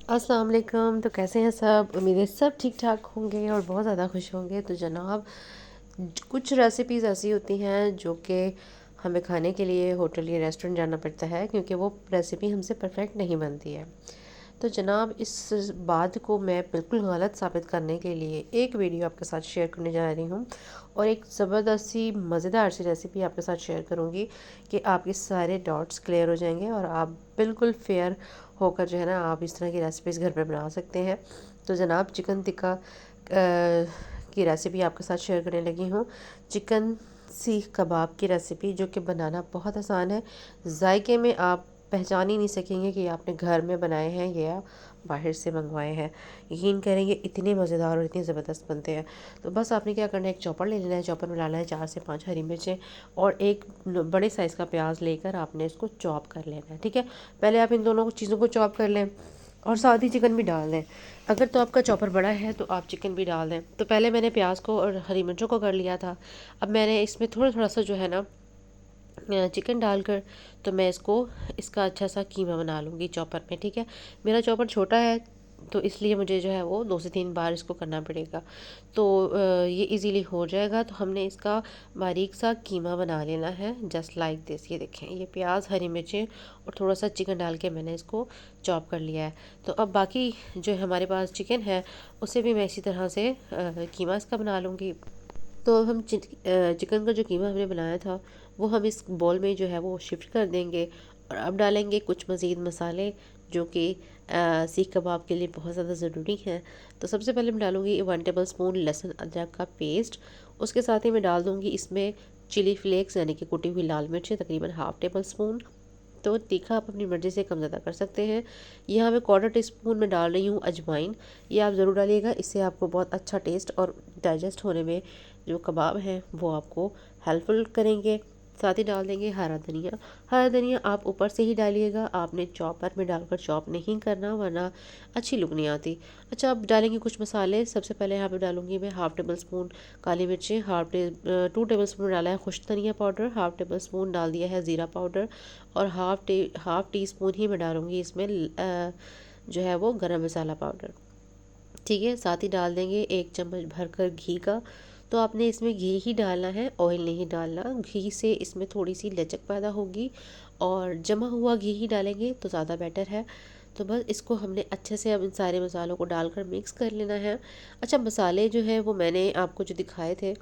अस्सलाम वालेकुम। तो कैसे हैं सब? उम्मीद है सब ठीक ठाक होंगे और बहुत ज़्यादा खुश होंगे। तो जनाब, कुछ रेसिपीज़ ऐसी होती हैं जो कि हमें खाने के लिए होटल या रेस्टोरेंट जाना पड़ता है क्योंकि वो रेसिपी हमसे परफेक्ट नहीं बनती है। तो जनाब, इस बात को मैं बिल्कुल गलत साबित करने के लिए एक वीडियो आपके साथ शेयर करने जा रही हूँ और एक ज़बरदस्त सी मज़ेदार सी रेसिपी आपके साथ शेयर करूँगी कि आपके सारे डाउट्स क्लियर हो जाएंगे और आप बिल्कुल फेयर होकर जो है ना, आप इस तरह की रेसिपीज़ घर पे बना सकते हैं। तो जनाब, चिकन टिक्का की रेसिपी आपके साथ शेयर करने लगी हूँ। चिकन सीख कबाब की रेसिपी जो कि बनाना बहुत आसान है। जायके में आप पहचान ही नहीं सकेंगे कि आपने घर में बनाए हैं या बाहर से मंगवाए हैं। यकीन करेंगे, इतने मज़ेदार और इतने ज़बरदस्त बनते हैं। तो बस आपने क्या करना है, एक चॉपर ले लेना है। चॉपर में डालना है 4 से 5 हरी मिर्चें और एक बड़े साइज़ का प्याज लेकर आपने इसको चॉप कर लेना है। ठीक है, पहले आप इन दोनों चीज़ों को चॉप कर लें और साथ ही चिकन भी डाल दें। अगर तो आपका चॉपर बड़ा है तो आप चिकन भी डाल दें। तो पहले मैंने प्याज को और हरी मिर्चों को कर लिया था। अब मैंने इसमें थोड़ा थोड़ा सा जो है ना, चिकन डालकर तो मैं इसका अच्छा सा कीमा बना लूँगी चॉपर में। ठीक है, मेरा चॉपर छोटा है तो इसलिए मुझे जो है वो 2 से 3 बार इसको करना पड़ेगा। तो ये इजीली हो जाएगा। तो हमने इसका बारीक सा कीमा बना लेना है, जस्ट लाइक दिस। ये देखें, ये प्याज, हरी मिर्चें और थोड़ा सा चिकन डाल के मैंने इसको चॉप कर लिया है। तो अब बाकी जो हमारे पास चिकन है उसे भी मैं इसी तरह से कीमा इसका बना लूँगी। तो हम चिकन का जो कीमा हमने बनाया था वो हम इस बॉल में जो है वो शिफ्ट कर देंगे और अब डालेंगे कुछ मज़ीद मसाले जो कि सीख कबाब के लिए बहुत ज़्यादा ज़रूरी हैं। तो सबसे पहले मैं डालूँगी 1 टेबल स्पून लहसुन अदरक का पेस्ट। उसके साथ ही मैं डाल दूँगी इसमें चिली फ्लेक्स यानी कि कुटी हुई लाल मिर्चें तकरीबन हाफ़ टेबल स्पून। तो तीखा आप अपनी मर्ज़ी से कम ज़्यादा कर सकते हैं। यहाँ मैं 1/4 टीस्पून में डाल रही हूँ अजवाइन। ये आप ज़रूर डालिएगा, इससे आपको बहुत अच्छा टेस्ट और डाइजेस्ट होने में जो कबाब हैं वो आपको हेल्पफुल करेंगे। साथ ही डाल देंगे हरा धनिया। हरा धनिया आप ऊपर से ही डालिएगा, आपने चॉपर में डालकर चॉप नहीं करना वरना अच्छी लुक नहीं आती। अच्छा, अब डालेंगे कुछ मसाले। सबसे पहले यहाँ पे डालूंगी मैं हाफ़ टेबल स्पून काली मिर्चें, 2 टेबल स्पून डाला है खुश्क धनिया पाउडर, हाफ़ टेबल स्पून डाल दिया है ज़ीरा पाउडर और हाफ़ टी स्पून ही मैं डालूंगी इसमें जो है वो गरम मसाला पाउडर। ठीक है, साथ ही डाल देंगे 1 चम्मच भरकर घी का। तो आपने इसमें घी ही डालना है, ऑयल नहीं डालना। घी से इसमें थोड़ी सी लचक पैदा होगी और जमा हुआ घी ही डालेंगे तो ज़्यादा बेटर है। तो बस इसको हमने अच्छे से अब इन सारे मसालों को डालकर मिक्स कर लेना है। अच्छा, मसाले जो है वो मैंने आपको जो दिखाए थे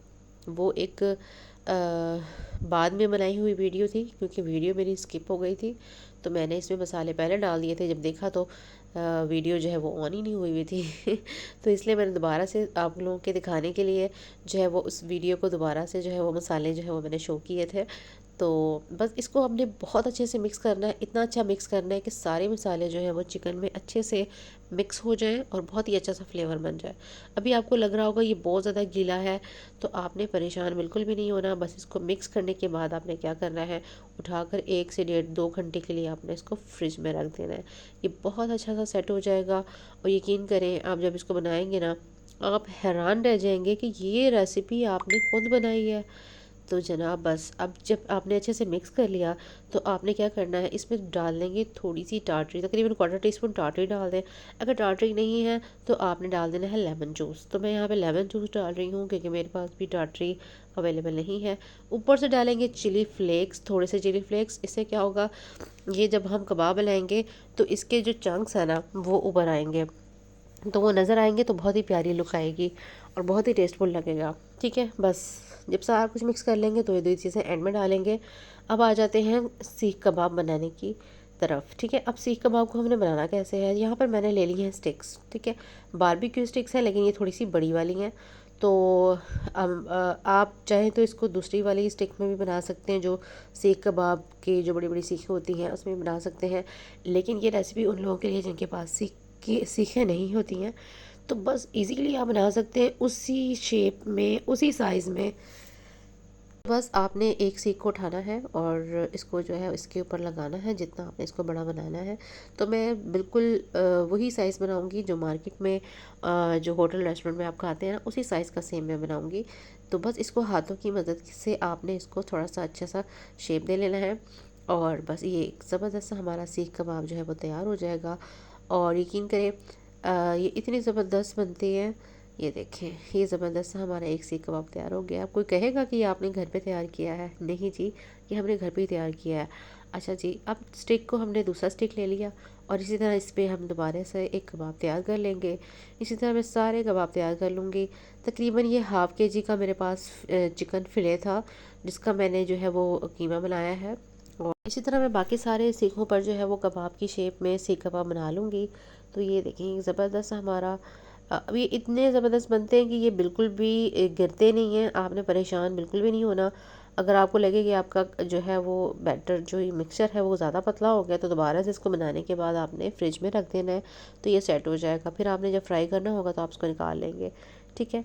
वो एक बाद में बनाई हुई वीडियो थी क्योंकि वीडियो मेरी स्किप हो गई थी। तो मैंने इसमें मसाले पहले डाल दिए थे, जब देखा तो वीडियो जो है वो ऑन ही नहीं हुई हुई थी तो इसलिए मैंने दोबारा से आप लोगों के दिखाने के लिए जो है वो उस वीडियो को दोबारा से जो है वो मसाले जो है वो मैंने शो किए थे। तो बस इसको हमने बहुत अच्छे से मिक्स करना है, इतना अच्छा मिक्स करना है कि सारे मसाले जो हैं वो चिकन में अच्छे से मिक्स हो जाएं और बहुत ही अच्छा सा फ्लेवर बन जाए। अभी आपको लग रहा होगा ये बहुत ज़्यादा गीला है, तो आपने परेशान बिल्कुल भी नहीं होना। बस इसको मिक्स करने के बाद आपने क्या करना है, उठाकर 1 से 1.5 2 घंटे के लिए आपने इसको फ्रिज में रख देना है। ये बहुत अच्छा सा सेट हो जाएगा और यकीन करें, आप जब इसको बनाएंगे ना, आप हैरान रह जाएंगे कि ये रेसिपी आपने खुद बनाई है। तो जनाब, बस अब जब आपने अच्छे से मिक्स कर लिया तो आपने क्या करना है, इसमें डाल देंगे थोड़ी सी टाटरी, तकरीबन 1/4 टीस्पून टाटरी डाल दें। अगर टाटरी नहीं है तो आपने डाल देना है लेमन जूस। तो मैं यहाँ पे लेमन जूस डाल रही हूँ क्योंकि मेरे पास भी टाटरी अवेलेबल नहीं है। ऊपर से डालेंगे चिली फ्लेक्स, थोड़े से चिली फ्लेक्स। इससे क्या होगा, ये जब हम कबाब बनाएंगे तो इसके जो चंक्स हैं ना वो ऊपर आएंगे, तो वो नज़र आएंगे तो बहुत ही प्यारी लुक आएगी और बहुत ही टेस्टफुल लगेगा। ठीक है, बस जब सारा कुछ मिक्स कर लेंगे तो ये 2 चीज़ें एंड में डालेंगे। अब आ जाते हैं सीख कबाब बनाने की तरफ। ठीक है, अब सीख कबाब को हमने बनाना कैसे है, यहाँ पर मैंने ले ली हैं स्टिक्स। ठीक है, बारबेक्यू स्टिक्स हैं लेकिन ये थोड़ी सी बड़ी वाली हैं। तो आप चाहें तो इसको दूसरी वाली स्टिक में भी बना सकते हैं, जो सीख कबाब की जो बड़ी बड़ी सीखें होती हैं उसमें भी बना सकते हैं। लेकिन ये रेसिपी उन लोगों के लिए जिनके पास सीखें नहीं होती हैं। तो बस इजीली आप बना सकते हैं उसी शेप में, उसी साइज़ में। बस आपने एक सीख को उठाना है और इसको जो है इसके ऊपर लगाना है जितना आपने इसको बड़ा बनाना है। तो मैं बिल्कुल वही साइज़ बनाऊंगी जो मार्केट में जो होटल रेस्टोरेंट में आप खाते हैं ना, उसी साइज़ का सेम मैं बनाऊंगी। तो बस इसको हाथों की मदद से आपने इसको थोड़ा सा अच्छा सा शेप दे लेना है और बस ये एक ज़बरदस्त सा हमारा सीख कबाब जो है वो तैयार हो जाएगा। और यकीन करें ये इतनी ज़बरदस्त बनती है। ये देखें, ये ज़बरदस्त हमारा एक सीख कबाब तैयार हो गया। कोई कहेगा कि ये आपने घर पे तैयार किया है, नहीं जी, ये हमने घर पे ही तैयार किया है। अच्छा जी, अब स्टिक को हमने दूसरा स्टिक ले लिया और इसी तरह इस पे हम दोबारा से एक कबाब तैयार कर लेंगे। इसी तरह मैं सारे कबाब तैयार कर लूँगी। तकरीबन ये हाफ़ केजी का मेरे पास चिकन फ़िले था, जिसका मैंने जो है वो कीमा बनाया है। और इसी तरह मैं बाकी सारे सीखों पर जो है वो कबाब की शेप में सीख कबाब बना लूँगी। तो ये देखें, ज़बरदस्त हमारा अब ये इतने ज़बरदस्त बनते हैं कि ये बिल्कुल भी गिरते नहीं हैं। आपने परेशान बिल्कुल भी नहीं होना। अगर आपको लगे कि आपका जो है वो बैटर जो ये मिक्सचर है वो ज़्यादा पतला हो गया, तो दोबारा से इसको बनाने के बाद आपने फ्रिज में रख देना है, तो ये सेट हो जाएगा। फिर आपने जब फ्राई करना होगा तो आप उसको निकाल लेंगे। ठीक है,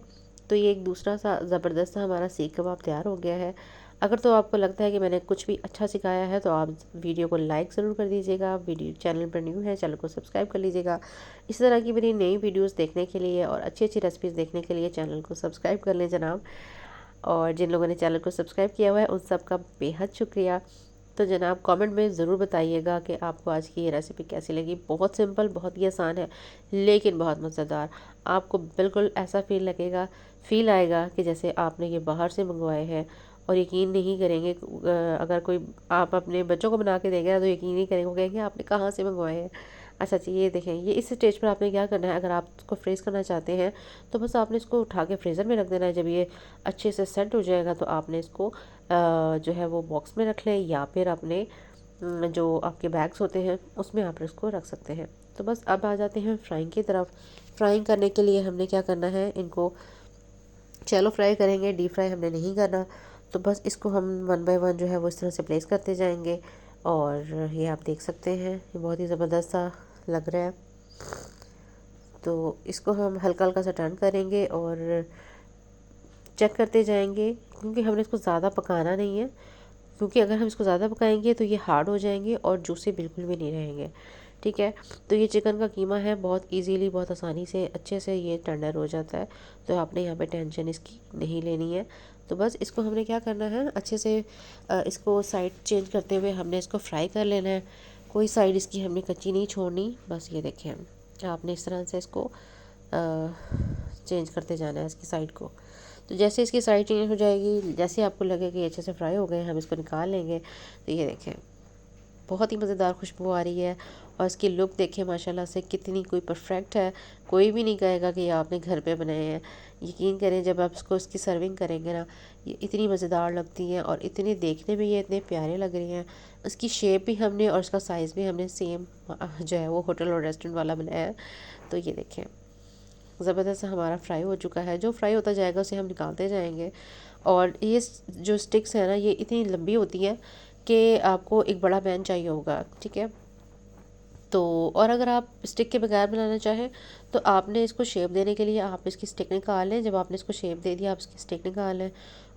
तो ये एक दूसरा सा ज़बरदस्त सा हमारा सीख कबाब तैयार हो गया है। अगर तो आपको लगता है कि मैंने कुछ भी अच्छा सिखाया है तो आप वीडियो को लाइक ज़रूर कर दीजिएगा। वीडियो चैनल पर न्यू है, चैनल को सब्सक्राइब कर लीजिएगा। इस तरह की मेरी नई वीडियोस देखने के लिए और अच्छी अच्छी रेसिपीज़ देखने के लिए चैनल को सब्सक्राइब कर लें जनाब। और जिन लोगों ने चैनल को सब्सक्राइब किया हुआ है उन सब का बेहद शुक्रिया। तो जनाब कमेंट में ज़रूर बताइएगा कि आपको आज की ये रेसिपी कैसी लगी। बहुत सिंपल, बहुत ही आसान है, लेकिन बहुत मज़ेदार। आपको बिल्कुल ऐसा फ़ील आएगा कि जैसे आपने ये बाहर से मंगवाए हैं। और यकीन नहीं करेंगे, अगर कोई आप अपने बच्चों को बना के देंगे ना तो यकीन नहीं करेंगे, वो कहेंगे आपने कहाँ से मंगवाए हैं। अच्छा जी, ये देखें, ये इस स्टेज पर आपने क्या करना है, अगर आप इसको फ्रीज़ करना चाहते हैं तो बस आपने इसको उठा के फ्रीज़र में रख देना है। जब ये अच्छे से सेट हो जाएगा तो आपने इसको जो है वो बॉक्स में रख लें, या फिर अपने जो आपके बैग्स होते हैं उसमें आप इसको रख सकते हैं। तो बस अब आ जाते हैं फ्राइंग की तरफ। फ्राइंग करने के लिए हमने क्या करना है, इनको चलो फ्राई करेंगे, डीप फ्राई हमने नहीं करना। तो बस इसको हम वन बाय वन जो है वो इस तरह से प्लेस करते जाएंगे। और ये आप देख सकते हैं, ये बहुत ही ज़बरदस्त सा लग रहा है। तो इसको हम हल्का हल्का सा टर्न करेंगे और चेक करते जाएंगे, क्योंकि हमने इसको ज़्यादा पकाना नहीं है। क्योंकि अगर हम इसको ज़्यादा पकाएंगे तो ये हार्ड हो जाएंगे और जूसी बिल्कुल भी नहीं रहेंगे। ठीक है, तो ये चिकन का कीमा है, बहुत इजीली, बहुत आसानी से अच्छे से ये टेंडर हो जाता है। तो आपने यहाँ पे टेंशन इसकी नहीं लेनी है। तो बस इसको हमने क्या करना है, अच्छे से इसको साइड चेंज करते हुए हमने इसको फ्राई कर लेना है। कोई साइड इसकी हमने कच्ची नहीं छोड़नी। बस ये देखें, आपने इस तरह से इसको चेंज करते जाना है इसकी साइड को। तो जैसे इसकी साइड चेंज हो जाएगी, जैसे आपको लगे कि अच्छे से फ्राई हो गए, हम इसको निकाल लेंगे। तो ये देखें, बहुत ही मज़ेदार खुशबू आ रही है। और इसकी लुक देखें माशाल्लाह से कितनी कोई परफेक्ट है। कोई भी नहीं कहेगा कि ये आपने घर पे बनाए हैं। यकीन करें, जब आप इसको इसकी सर्विंग करेंगे ना, ये इतनी मज़ेदार लगती हैं और इतने देखने में ये इतने प्यारे लग रही हैं। इसकी शेप भी हमने और इसका साइज़ भी हमने सेम जो है वो होटल और रेस्टोरेंट वाला बनाया है। तो ये देखें, ज़बरदस्त हमारा फ्राई हो चुका है। जो फ्राई होता जाएगा उसे हम निकालते जाएंगे। और ये जो स्टिक्स है ना, ये इतनी लंबी होती हैं कि आपको एक बड़ा पैन चाहिए होगा। ठीक है, तो और अगर आप स्टिक के बगैर बनाना चाहें तो आपने इसको शेप देने के लिए आप इसकी स्टिक निकाल लें। जब आपने इसको शेप दे दिया, आप इसकी स्टिक निकाल लें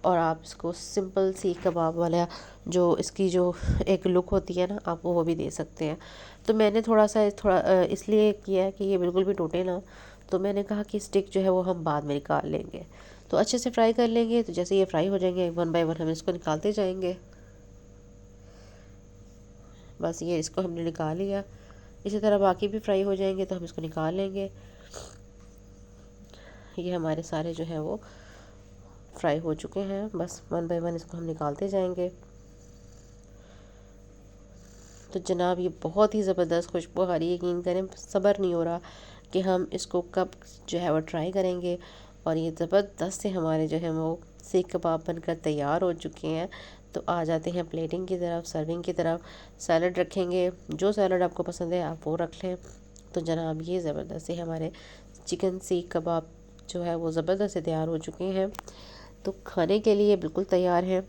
और आप इसको सिंपल सीख कबाब वाला जो इसकी जो एक लुक होती है ना, आप वो भी दे सकते हैं। तो मैंने थोड़ा इसलिए किया है कि ये बिल्कुल भी टूटे ना। तो मैंने कहा कि स्टिक जो है वो हम बाद में निकाल लेंगे। तो अच्छे से फ्राई कर लेंगे। तो जैसे ये फ्राई हो जाएंगे, वन बाय वन हम इसको निकालते जाएंगे। बस ये इसको हमने निकाल लिया। इसी तरह बाकी भी फ्राई हो जाएंगे तो हम इसको निकाल लेंगे। ये हमारे सारे जो है वो फ्राई हो चुके हैं। बस वन बाय वन इसको हम निकालते जाएंगे। तो जनाब ये बहुत ही ज़बरदस्त खुशबू आ रही है, यकीन करें सब्र नहीं हो रहा कि हम इसको कब जो है वो ट्राई करेंगे। और ये ज़बरदस्त से हमारे जो है वो सीख कबाब बनकर तैयार हो चुके हैं। तो आ जाते हैं प्लेटिंग की तरफ, सर्विंग की तरफ। सैलड रखेंगे, जो सैलड आपको पसंद है आप वो रख लें। तो जनाब ये ज़बरदस्त से हमारे चिकन सीख कबाब जो है वो ज़बरदस्त से तैयार हो चुके हैं। तो खाने के लिए बिल्कुल तैयार हैं।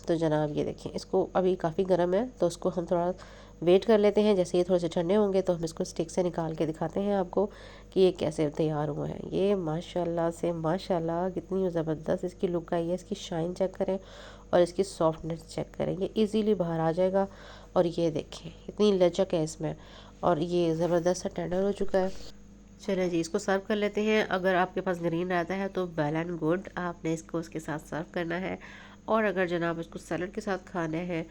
तो जनाब ये देखें, इसको अभी काफ़ी गर्म है तो उसको हम थोड़ा वेट कर लेते हैं। जैसे ये थोड़े से ठंडे होंगे तो हम इसको स्टिक से निकाल के दिखाते हैं आपको कि ये कैसे तैयार हुए हैं। ये माशाल्लाह से माशाल्लाह कितनी ज़बरदस्त इसकी लुक आई है। इसकी शाइन चेक करें और इसकी सॉफ्टनेस चेक करें, ये इजीली बाहर आ जाएगा। और ये देखें इतनी लचक है इसमें, और ये ज़बरदस्त सा टेंडर हो चुका है। चलिए जी, इसको सर्व कर लेते हैं। अगर आपके पास ग्रीन रहता है तो वेल एंड गुड, आपने इसको उसके साथ सर्व करना है। और अगर जनाब इसको सैलड के साथ खाना है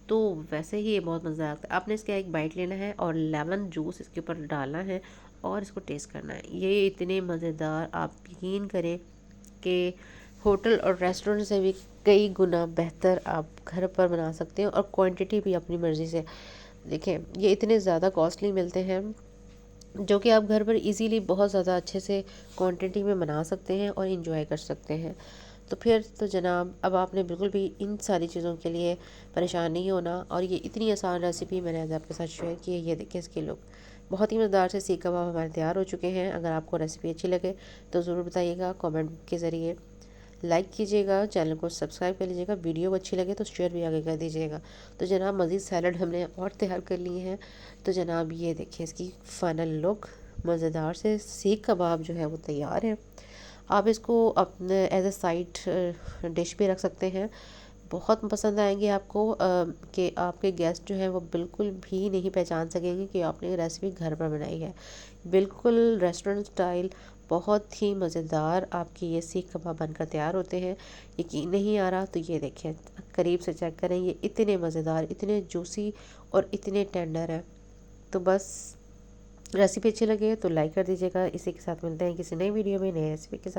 तो वैसे ही ये बहुत मज़ा आता है। आपने इसका एक बाइट लेना है और लेमन जूस इसके ऊपर डालना है और इसको टेस्ट करना है। ये इतने मज़ेदार, आप यकीन करें कि होटल और रेस्टोरेंट से भी कई गुना बेहतर आप घर पर बना सकते हैं, और क्वांटिटी भी अपनी मर्ज़ी से। देखें, ये इतने ज़्यादा कॉस्टली मिलते हैं जो कि आप घर पर इजीली बहुत ज़्यादा अच्छे से क्वांटिटी में बना सकते हैं और इंजॉय कर सकते हैं। तो फिर तो जनाब, अब आपने बिल्कुल भी इन सारी चीज़ों के लिए परेशान नहीं होना। और ये इतनी आसान रेसिपी मैंने आज आपके साथ शेयर की है। ये देखिए, इसके लुक बहुत ही मज़ेदार से सीख कबाब हमारे तैयार हो चुके हैं। अगर आपको रेसिपी अच्छी लगे तो ज़रूर बताइएगा कमेंट के ज़रिए। लाइक कीजिएगा, चैनल को सब्सक्राइब कर लीजिएगा, वीडियो को अच्छी लगे तो शेयर भी आगे कर दीजिएगा। तो जनाब, मज़ीद सैलड हमने और तैयार कर लिए हैं। तो जनाब, ये देखिए इसकी फ़ाइनल लुक, मज़ेदार से सीख कबाब जो है वो तैयार है। आप इसको अपने एज ए साइड डिश भी रख सकते हैं। बहुत पसंद आएंगे आपको, कि आपके गेस्ट जो हैं वो बिल्कुल भी नहीं पहचान सकेंगे कि आपने ये रेसिपी घर पर बनाई है। बिल्कुल रेस्टोरेंट स्टाइल, बहुत ही मज़ेदार आपकी ये सीख कबाब बनकर तैयार होते हैं। यकीन नहीं आ रहा तो ये देखें, करीब से चेक करें, ये इतने मज़ेदार, इतने जूसी और इतने टेंडर हैं। तो बस, रेसिपी अच्छी लगे तो लाइक कर दीजिएगा। इसी के साथ मिलते हैं किसी नई वीडियो में नई रेसिपी के साथ।